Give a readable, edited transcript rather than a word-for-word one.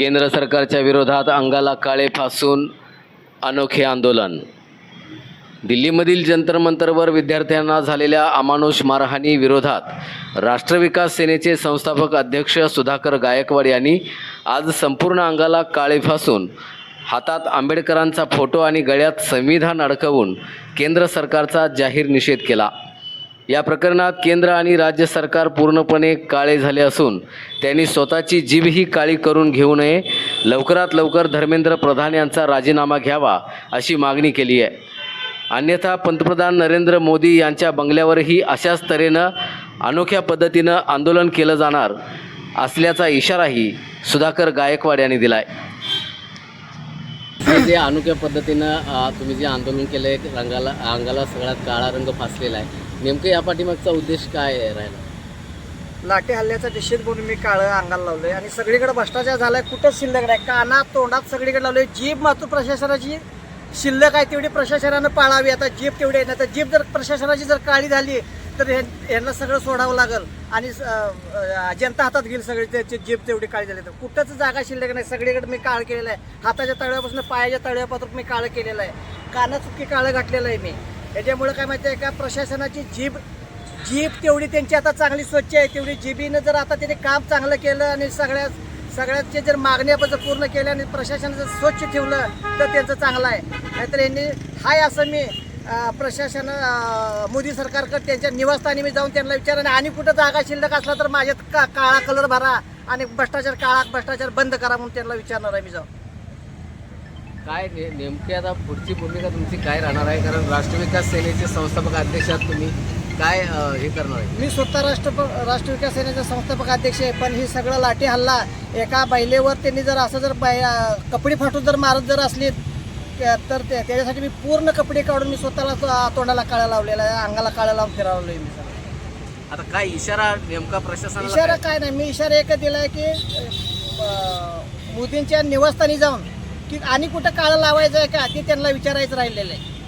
केंद्र सरकारच्या विरोधात अंगाला काळे फासून अनोखे आंदोलन. दिल्लीमधील जंतर मंतरवर विद्यार्थ्यांना झालेल्या अमानुष मारहाणी विरोधात राष्ट्रविकास सेनेचे संस्थापक अध्यक्ष सुधाकर गायकवाड यांनी आज संपूर्ण अंगाला काळे फासून हातात आंबेडकरांचा फोटो आणि गळ्यात संविधान अडकवून केंद्र सरकारचा जाहीर निषेध केला. या प्रकरणात केंद्र आणि राज्य सरकार पूर्णपणे काळे झाले असून त्यांनी स्वतःची जीभही काळी करून घेऊ नये. लवकरात लवकर धर्मेंद्र प्रधान यांचा राजीनामा घ्यावा अशी मागणी केली आहे. अन्यथा पंतप्रधान नरेंद्र मोदी यांच्या बंगल्यावरही अशाच तऱ्हेनं अनोख्या पद्धतीनं आंदोलन केलं जाणार असल्याचा इशाराही सुधाकर गायकवाड यांनी दिला आहे. जे अनोख्या पद्धतीनं तुम्ही जे आंदोलन केलं आहे, अंगाला सगळ्यात काळा रंग फासलेला आहे, नेमकं या पाठीमागचा उद्देश काय राहिला? लाठी हल्ल्याचा निषेध म्हणून मी काळं अंगाला लावलंय आणि सगळीकडे भ्रष्टाचार झालाय. कुठंच शिल्लक नाही, कानात तोंडात सगळीकडे लावलंय. जीभ मात्र प्रशासनाची शिल्लक आहे तेवढी प्रशासनानं पाळावी. आता जीभ तेवढी आहे ना, तर जीभ जर प्रशासनाची जर काळी झाली तर यांना सगळं सोडावं लागेल आणि जनता हातात घेईल सगळी. त्याची जीभ तेवढी काळी झाली तर कुठंच जागा शिल्लक नाही. सगळीकडे मी काळ केलेलं आहे. हाताच्या तळव्यापासून पायाच्या तळव्यापासून मी काळं केलेलं आहे. कानात चुकी काळं घातलेलं आहे मी. याच्यामुळे काय माहिती आहे का, प्रशासनाची जीभ तेवढी त्यांची आता चांगली स्वच्छ आहे. तेवढी जीबीनं जर आता त्यांनी काम चांगलं केलं आणि सगळ्याचे जर मागण्या जर पूर्ण केल्या आणि प्रशासन जर स्वच्छ ठेवलं तर त्यांचं चांगलं आहे. नाहीतर यांनी हाय असं मी प्रशासन मोदी सरकारकडे त्यांच्या निवासस्थानी मी जाऊन त्यांना विचार आणि कुठं जागा शिल्लक असला तर माझ्यात काळा कलर भरा आणि भ्रष्टाचार बंद करा म्हणून त्यांना विचारणार आहे मी जाऊन. काय नेमकी आता पुढची भूमिका तुमची काय राहणार आहे? कारण राष्ट्रविकास सेनेचे संस्थापक अध्यक्ष आहात तुम्ही, काय हे करणार आहे? मी स्वतः राष्ट्रविकास सेनेचा संस्थापक अध्यक्ष आहे. पण ही सगळं लाठी हल्ला एका महिलेवर त्यांनी जर असं जर कपडे फाटून जर मारत जर असली तर त्याच्यासाठी मी पूर्ण कपडे काढून मी स्वतःला तोंडाला काळा लावलेला आहे, अंगाला काळा लावून फिरावलोय मी. आता काय इशारा नेमका प्रशासनाला? इशारा काय नाही, मी इशारा एकच दिलाय की मोदींच्या निवासस्थानी जाऊन की आणि कुठं काळं लावायचं आहे का ते त्यांना विचारायचं राहिलेलं आहे.